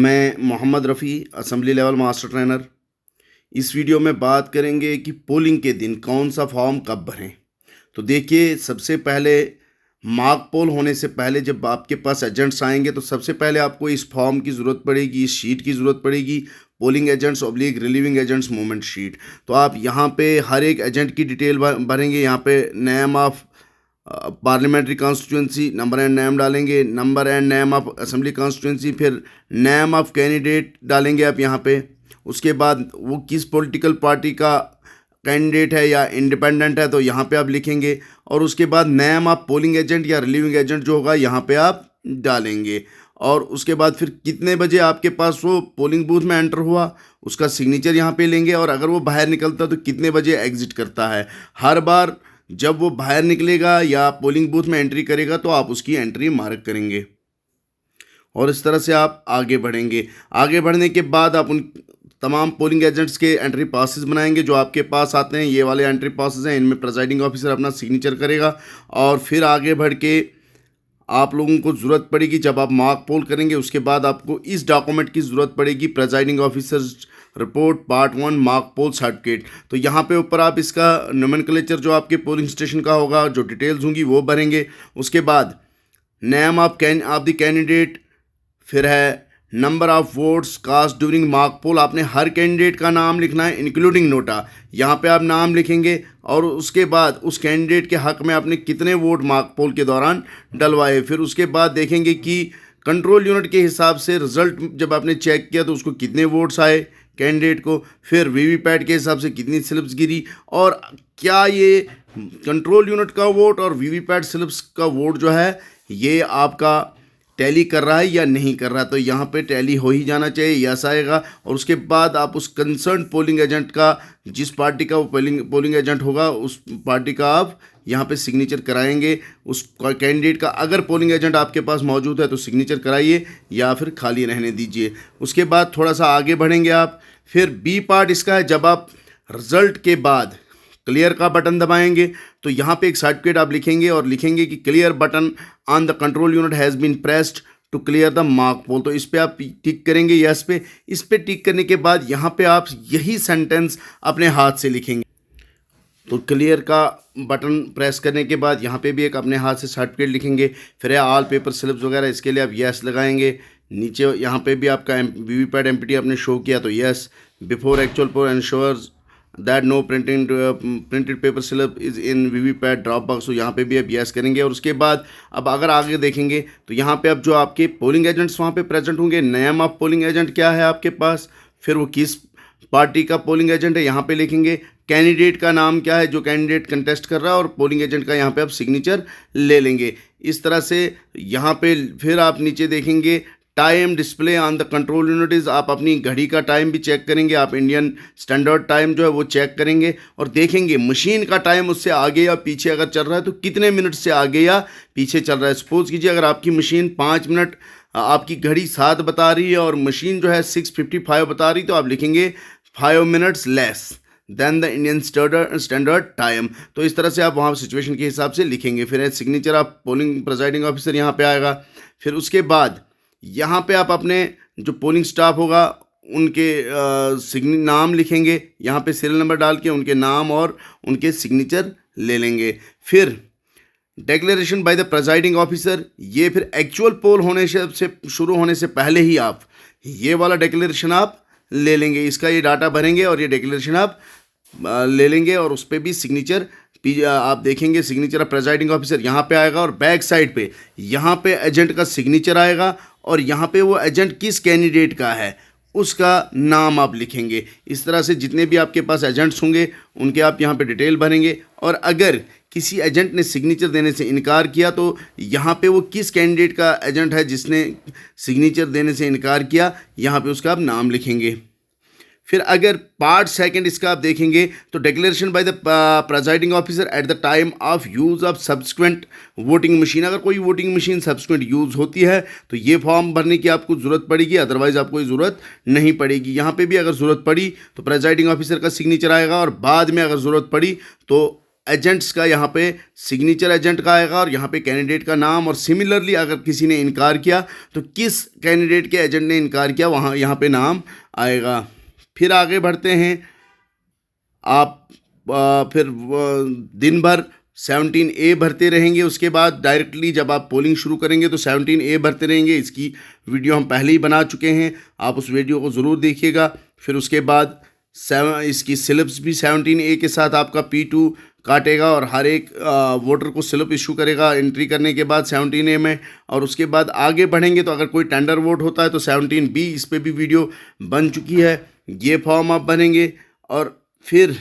मैं Mohammed Rafi assembly level master trainer. इस video में बात करेंगे कि पोलिंग के दिन कौन सा फॉर्म कब भरें। तो देखिए, सबसे पहले मॉक पोल होने से पहले जब आपके पास एजेंट्स आएंगे तो सबसे पहले आपको इस फॉर्म की ज़रूरत पड़ेगी, इस शीट की ज़रूरत पड़ेगी, polling agents oblique relieving agents movement sheet. तो आप यहाँ पे हर एक एजेंट की डिटेल भरेंगे। यहाँ पे name of parliamentary constituency, number and name डालेंगे, number and name of assembly constituency, फिर नेम ऑफ कैंडिडेट डालेंगे आप यहाँ पे। उसके बाद वो किस पॉलिटिकल पार्टी का कैंडिडेट है या इंडिपेंडेंट है तो यहाँ पे आप लिखेंगे। और उसके बाद नेम ऑफ पोलिंग एजेंट या रिलीविंग एजेंट जो होगा यहाँ पे आप डालेंगे। और उसके बाद फिर कितने बजे आपके पास वो पोलिंग बूथ में एंटर हुआ उसका सिग्नेचर यहाँ पे लेंगे। और अगर वो बाहर निकलता तो कितने बजे एग्जिट करता है। हर बार जब वो बाहर निकलेगा या पोलिंग बूथ में एंट्री करेगा तो आप उसकी एंट्री मार्क करेंगे और इस तरह से आप आगे बढ़ेंगे। आगे बढ़ने के बाद आप उन तमाम पोलिंग एजेंट्स के एंट्री पासेस बनाएंगे जो आपके पास आते हैं। ये वाले एंट्री पासेस हैं, इनमें प्रिजाइडिंग ऑफिसर अपना सिग्नेचर करेगा। और फिर आगे बढ़ के आप लोगों को ज़रूरत पड़ेगी, जब आप मॉक पोल करेंगे उसके बाद आपको इस डॉक्यूमेंट की ज़रूरत पड़ेगी, presiding officers report part 1 mock poll certificate. तो यहाँ पे ऊपर आप इसका नोमेनक्लेचर जो आपके पोलिंग स्टेशन का होगा, जो डिटेल्स होंगी वो भरेंगे। उसके बाद नेम ऑफ द कैंडिडेट, फिर है number of votes cast during mock poll. आपने हर कैंडिडेट का नाम लिखना है इंक्लूडिंग नोटा। यहाँ पे आप नाम लिखेंगे और उसके बाद उस कैंडिडेट के हक में आपने कितने वोट मॉक पोल के दौरान डलवाए। फिर उसके बाद देखेंगे कि कंट्रोल यूनिट के हिसाब से रिजल्ट जब आपने चेक किया तो उसको कितने वोट्स आए कैंडिडेट को। फिर वीवीपैट के हिसाब से कितनी स्लिप्स गिरी और क्या ये कंट्रोल यूनिट का वोट और वीवीपैट स्लिप्स का वोट जो है ये आपका टैली कर रहा है या नहीं कर रहा। तो यहाँ पे टैली हो ही जाना चाहिए, यस आएगा। और उसके बाद आप उस कंसर्न पोलिंग एजेंट का, जिस पार्टी का वो पोलिंग एजेंट होगा उस पार्टी का आप यहाँ पे सिग्नेचर कराएंगे। उस कैंडिडेट का अगर पोलिंग एजेंट आपके पास मौजूद है तो सिग्नेचर कराइए या फिर खाली रहने दीजिए। उसके बाद थोड़ा सा आगे बढ़ेंगे आप। फिर बी पार्ट इसका है, जब आप रिजल्ट के बाद क्लियर का बटन दबाएंगे तो यहाँ पे एक सर्टिफिकेट आप लिखेंगे और लिखेंगे कि clear button on the control unit has been pressed to clear the mock poll. तो इस पे आप टिक करेंगे यस पे। इस पे टिक करने के बाद यहाँ पे आप यही सेंटेंस अपने हाथ से लिखेंगे। तो क्लियर का बटन प्रेस करने के बाद यहाँ पे भी एक अपने हाथ से सर्टिफिकेट लिखेंगे। फिर ऑल पेपर स्लिप्स वगैरह, इसके लिए आप यस लगाएंगे। नीचे यहाँ पे भी आपका वीवीपैट एमपीटी आपने शो किया तो yes. Before actual poll ensures that no printed paper slip is in VVPAT drop box. तो यहाँ पे भी आप यस करेंगे। और उसके बाद अब अगर आगे देखेंगे तो यहाँ पे अब जो आपके पोलिंग एजेंट्स वहाँ पे प्रेजेंट होंगे, नेम ऑफ पोलिंग एजेंट क्या है आपके पास, फिर वो किस पार्टी का पोलिंग एजेंट है यहाँ पे लिखेंगे, कैंडिडेट का नाम क्या है जो कैंडिडेट कंटेस्ट कर रहा है, और पोलिंग एजेंट का यहाँ पे आप सिग्नेचर ले लेंगे। इस तरह से यहाँ पे फिर आप नीचे देखेंगे time display on the control unit. आप अपनी घड़ी का टाइम भी चेक करेंगे, आप इंडियन स्टैंडर्ड टाइम जो है वो चेक करेंगे और देखेंगे मशीन का टाइम उससे आगे या पीछे अगर चल रहा है तो कितने मिनट से आगे या पीछे चल रहा है। सपोज कीजिए अगर आपकी मशीन 5 मिनट, आपकी घड़ी 7 बता रही है और मशीन जो है 6:55 बता रही, तो आप लिखेंगे 5 minutes less than the Indian standard time. तो इस तरह से आप वहाँ सिचुएशन के हिसाब से लिखेंगे। फिर सिग्नेचर आप पोलिंग प्रिजाइडिंग ऑफिसर यहाँ पे आएगा। फिर उसके बाद यहाँ पे आप अपने जो पोलिंग स्टाफ होगा उनके नाम लिखेंगे, यहाँ पे सीरियल नंबर डाल के उनके नाम और उनके सिग्नेचर ले लेंगे। फिर declaration by the presiding officer, ये फिर एक्चुअल पोल होने से शुरू होने से पहले ही आप ये वाला डिक्लेरेशन आप ले लेंगे। इसका ये डाटा भरेंगे और ये डिक्लेरेशन आप ले लेंगे और उस पर भी सिग्नेचर आप देखेंगे। सिग्नेचर ऑफ प्रिजाइडिंग ऑफिसर यहाँ पे आएगा और बैक साइड पे यहाँ पे एजेंट का सिग्नेचर आएगा और यहाँ पे वो एजेंट किस कैंडिडेट का है उसका नाम आप लिखेंगे। इस तरह से जितने भी आपके पास एजेंट्स होंगे उनके आप यहाँ पे डिटेल भरेंगे। और अगर किसी एजेंट ने सिग्नेचर देने से इनकार किया तो यहाँ पे वो किस कैंडिडेट का एजेंट है जिसने सिग्नेचर देने से इनकार किया, यहाँ पे उसका आप नाम लिखेंगे। फिर अगर पार्ट सेकंड इसका आप देखेंगे तो declaration by the presiding officer at the time of use of subsequent voting machine. अगर कोई वोटिंग मशीन सब्सिक्वेंट यूज़ होती है तो ये फॉर्म भरने की आपको ज़रूरत पड़ेगी, अदरवाइज़ आपको ज़रूरत नहीं पड़ेगी। यहाँ पे भी अगर ज़रूरत पड़ी तो प्रिजाइडिंग ऑफिसर का सिग्नेचर आएगा और बाद में अगर ज़रूरत पड़ी तो एजेंट्स का यहाँ पे सिग्नेचर एजेंट का आएगा और यहाँ पे कैंडिडेट का नाम, और सिमिलरली अगर किसी ने इनकार किया तो किस कैंडिडेट के एजेंट ने इनकार किया वहाँ यहाँ पे नाम आएगा। फिर आगे बढ़ते हैं। आप फिर दिन भर 17A भरते रहेंगे। उसके बाद डायरेक्टली जब आप पोलिंग शुरू करेंगे तो 17A भरते रहेंगे। इसकी वीडियो हम पहले ही बना चुके हैं, आप उस वीडियो को ज़रूर देखिएगा। फिर उसके बाद इसकी स्लिप्स भी 17A के साथ आपका P2 काटेगा और हर एक वोटर को स्लिप इशू करेगा एंट्री करने के बाद 17A में। और उसके बाद आगे बढ़ेंगे तो अगर कोई टेंडर वोट होता है तो 17B, इस पर भी वीडियो बन चुकी है। ये फॉर्म आप भरेंगे। और फिर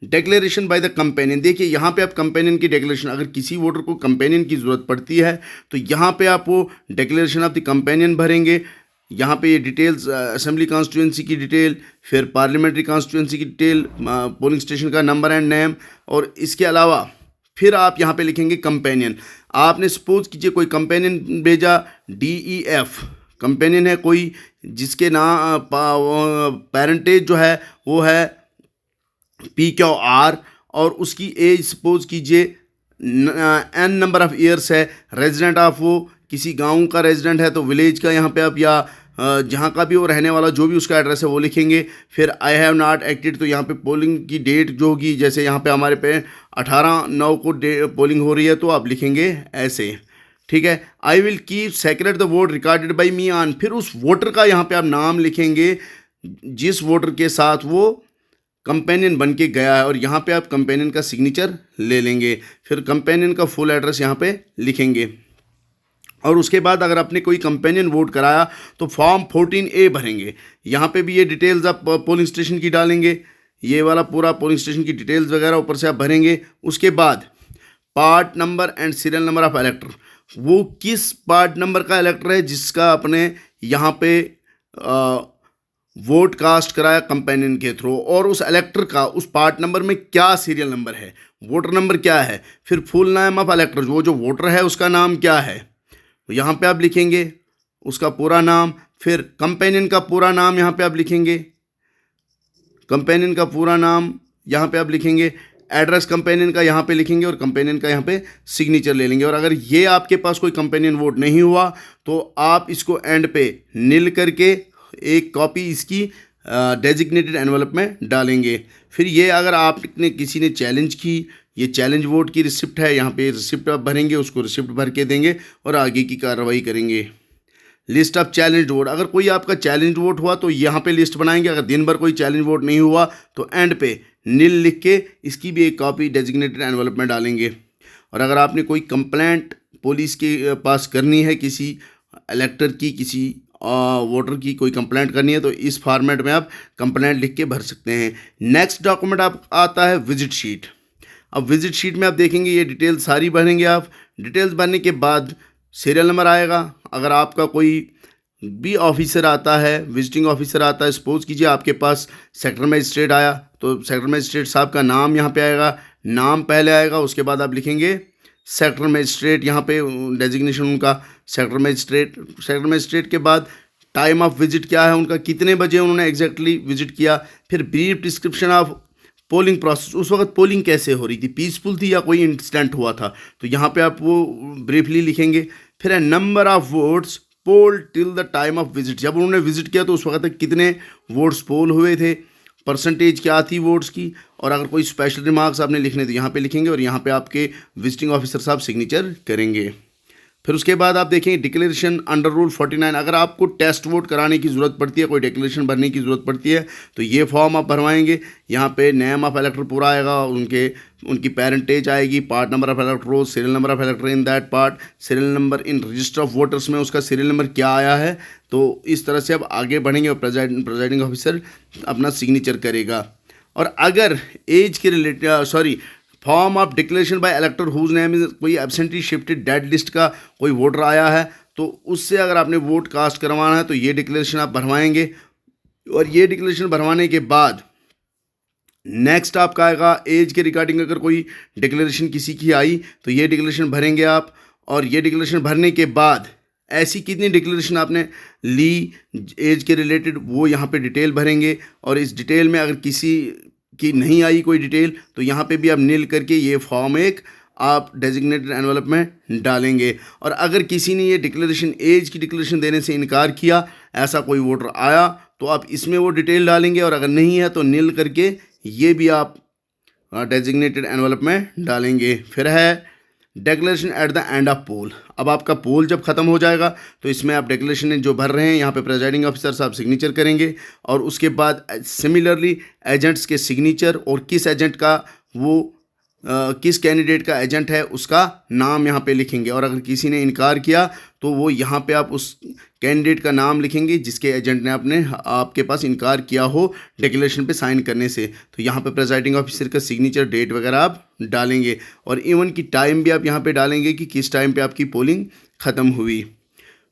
डिक्लेरेशन बाय द कंपेनियन, देखिए यहाँ पे आप कंपेनियन की डिक्लेरेशन, अगर किसी वोटर को कंपेनियन की ज़रूरत पड़ती है तो यहाँ पे आप वो डिक्लेरेशन ऑफ द कंपेनियन भरेंगे। यहाँ पे ये डिटेल्स, असेंबली कॉन्स्टिट्यूंसी की डिटेल, फिर पार्लियामेंट्री कॉन्स्टिट्यूंसी की डिटेल, पोलिंग स्टेशन का नंबर एंड नेम, और इसके अलावा फिर आप यहाँ पे लिखेंगे कंपेनियन। आपने सपोज कीजिए कोई कंपेनियन भेजा, DEF कंपेनियन है कोई जिसके नाम पेरेंटेज जो है वो है PQR, और उसकी एज सपोज कीजिए N नंबर ऑफ़ ईयर्स है, रेजिडेंट ऑफ वो किसी गांव का रेजिडेंट है तो विलेज का यहाँ पे आप, या जहाँ का भी वो रहने वाला जो भी उसका एड्रेस है वो लिखेंगे। फिर आई हैव नॉट एक्टेड, तो यहाँ पे पोलिंग की डेट जो होगी, जैसे यहाँ पे हमारे पे 18/9 को पोलिंग हो रही है तो आप लिखेंगे ऐसे, ठीक है। I will keep secret the vote recorded by me on, फिर उस वोटर का यहाँ पे आप नाम लिखेंगे जिस वोटर के साथ वो कंपेनियन बन के गया है, और यहाँ पे आप कंपेनियन का सिग्नेचर ले लेंगे। फिर कंपेनियन का फुल एड्रेस यहाँ पे लिखेंगे। और उसके बाद अगर आपने कोई कंपेनियन वोट कराया तो फॉर्म 14A भरेंगे। यहाँ पे भी ये डिटेल्स आप पोलिंग स्टेशन की डालेंगे, ये वाला पूरा पोलिंग स्टेशन की डिटेल्स वगैरह ऊपर से आप भरेंगे। उसके बाद part number and serial number of इलेक्टर, वो किस पार्ट नंबर का इलेक्टर है जिसका आपने यहाँ पे वोट कास्ट कराया कंपेनियन के थ्रू, और उस इलेक्टर का उस पार्ट नंबर में क्या सीरियल नंबर है, वोटर नंबर क्या है। फिर फुल नेम ऑफ इलेक्टर, वो जो वोटर है उसका नाम क्या है, तो यहाँ पे आप लिखेंगे उसका पूरा नाम। फिर कंपेनियन का पूरा नाम यहाँ पे आप लिखेंगे, कंपेनियन का पूरा नाम यहाँ पे आप लिखेंगे, एड्रेस कंपेनियन का यहाँ पे लिखेंगे, और कंपेनियन का यहाँ पे सिग्नेचर ले लेंगे। और अगर ये आपके पास कोई कंपेनियन वोट नहीं हुआ तो आप इसको एंड पे नील करके एक कॉपी इसकी डेजिग्नेटेड एनवलप में डालेंगे। फिर ये अगर आपने किसी ने चैलेंज की, ये चैलेंज वोट की रिसिप्ट है, यहाँ पे रिसिप्ट आप भरेंगे, उसको रिसिप्ट भर के देंगे और आगे की कार्रवाई करेंगे। लिस्ट ऑफ चैलेंज वोट, अगर कोई आपका चैलेंज वोट हुआ तो यहाँ पे लिस्ट बनाएंगे। अगर दिन भर कोई चैलेंज वोट नहीं हुआ तो एंड पे नील लिख के इसकी भी एक कॉपी डेजिग्नेटेड एनवलप में डालेंगे। और अगर आपने कोई कंप्लेंट पुलिस के पास करनी है, किसी इलेक्टर की, किसी वोटर की कोई कंप्लेंट करनी है, तो इस फॉर्मेट में आप कंप्लेंट लिख के भर सकते हैं। नेक्स्ट डॉक्यूमेंट आप आता है विजिट शीट। अब विजिट शीट में आप देखेंगे ये डिटेल सारी भरेंगे आप। डिटेल्स भरने के बाद सीरियल नंबर आएगा। अगर आपका कोई भी ऑफिसर आता है, विजिटिंग ऑफिसर आता है, सपोज कीजिए आपके पास सेक्टर मजिस्ट्रेट आया, तो सेक्टर मजिस्ट्रेट साहब का नाम यहाँ पे आएगा, नाम पहले आएगा, उसके बाद आप लिखेंगे सेक्टर मजिस्ट्रेट, यहाँ पे डेजिग्नेशन उनका सेक्टर मजिस्ट्रेट। सेक्टर मजिस्ट्रेट के बाद टाइम ऑफ विजिट क्या है उनका, कितने बजे उन्होंने एग्जैक्टली विजिट किया। फिर brief description of polling process, उस वक्त पोलिंग कैसे हो रही थी, पीसफुल थी या कोई इंसिडेंट हुआ था, तो यहाँ पे आप वो ब्रीफली लिखेंगे। फिर है number of votes poll till the time of visit, जब उन्होंने विजिट किया तो उस वक्त तक कितने वोट्स पोल हुए थे, परसेंटेज क्या थी वोट्स की। और अगर कोई स्पेशल रिमार्क्स आपने लिखने तो यहाँ पे लिखेंगे और यहाँ पे आपके विजिटिंग ऑफिसर साहब सिग्नेचर करेंगे। फिर उसके बाद आप देखेंगे डिक्लेरेशन अंडर रूल 49। अगर आपको टेस्ट वोट कराने की ज़रूरत पड़ती है, कोई डिक्लेरेशन भरने की ज़रूरत पड़ती है, तो ये फॉर्म आप भरवाएंगे। यहाँ पे नेम ऑफ इलेक्टर पूरा आएगा, उनकी पेरेंटेज आएगी, part number of elector roll, serial number of elector in that part, serial number in register of voters में उसका सीरियल नंबर क्या आया है। तो इस तरह से आप आगे बढ़ेंगे और प्रेजाइडिंग ऑफिसर अपना सिग्नेचर करेगा। और अगर एज के related form of declaration by elector whose name is, कोई एब्सेंटी शिफ्टेड डेड लिस्ट का कोई वोटर आया है तो उससे अगर आपने वोट कास्ट करवाना है तो ये डिक्लेरेशन आप भरवाएंगे। और ये डिक्लेरेशन भरवाने के बाद नेक्स्ट आपका आएगा एज के रिगार्डिंग, अगर कोई डिक्लेरेशन किसी की आई तो ये डिक्लेरेशन भरेंगे आप। और ये डिक्लेरेशन भरने के बाद ऐसी कितनी डिक्लेरेशन आपने ली एज के रिलेटेड वो यहाँ पे डिटेल भरेंगे। और इस डिटेल में अगर किसी की नहीं आई कोई डिटेल, तो यहाँ पे भी आप नील करके ये फॉर्म एक आप डेजिग्नेटेड एनवलप में डालेंगे। और अगर किसी ने ये डिक्लेरेशन एज की डिक्लेरेशन देने से इनकार किया, ऐसा कोई वोटर आया, तो आप इसमें वो डिटेल डालेंगे, और अगर नहीं है तो नील करके ये भी आप डेजिग्नेटेड एनवलप में डालेंगे। फिर है declaration at the end of poll. अब आपका पोल जब ख़त्म हो जाएगा तो इसमें आप डिक्लेरेशन जो भर रहे हैं यहाँ पे प्रेजाइडिंग ऑफिसर साहब सिग्नेचर करेंगे, और उसके बाद सिमिलरली एजेंट्स के सिग्नेचर, और किस एजेंट का वो किस कैंडिडेट का एजेंट है उसका नाम यहाँ पे लिखेंगे। और अगर किसी ने इनकार किया तो वो यहाँ पे आप उस कैंडिडेट का नाम लिखेंगे जिसके एजेंट ने आपके पास इनकार किया हो डिक्लेरेशन पे साइन करने से। तो यहाँ पे प्रेजाइडिंग ऑफिसर का सिग्नेचर, डेट वगैरह आप डालेंगे, और इवन की टाइम भी आप यहाँ पे डालेंगे कि किस टाइम पे आपकी पोलिंग ख़त्म हुई।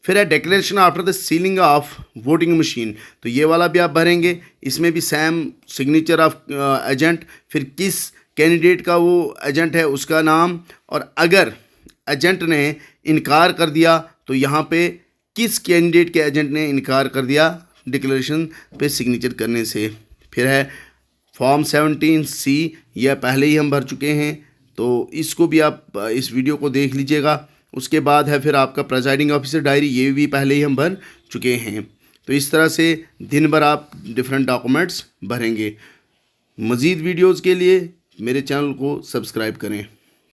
फिर है declaration after the ceiling of voting machine, तो ये वाला भी आप भरेंगे। इसमें भी सेम सिग्नेचर ऑफ एजेंट, फिर किस कैंडिडेट का वो एजेंट है उसका नाम, और अगर एजेंट ने इनकार कर दिया तो यहाँ पे किस कैंडिडेट के एजेंट ने इनकार कर दिया डिक्लेरेशन पे सिग्नेचर करने से। फिर है फॉर्म 17C, यह पहले ही हम भर चुके हैं, तो इसको भी आप इस वीडियो को देख लीजिएगा। उसके बाद है फिर आपका प्रेजाइडिंग ऑफिसर डायरी, ये भी पहले ही हम भर चुके हैं। तो इस तरह से दिन भर आप डिफरेंट डॉक्यूमेंट्स भरेंगे। मज़ीद वीडियोज़ के लिए मेरे चैनल को सब्सक्राइब करें।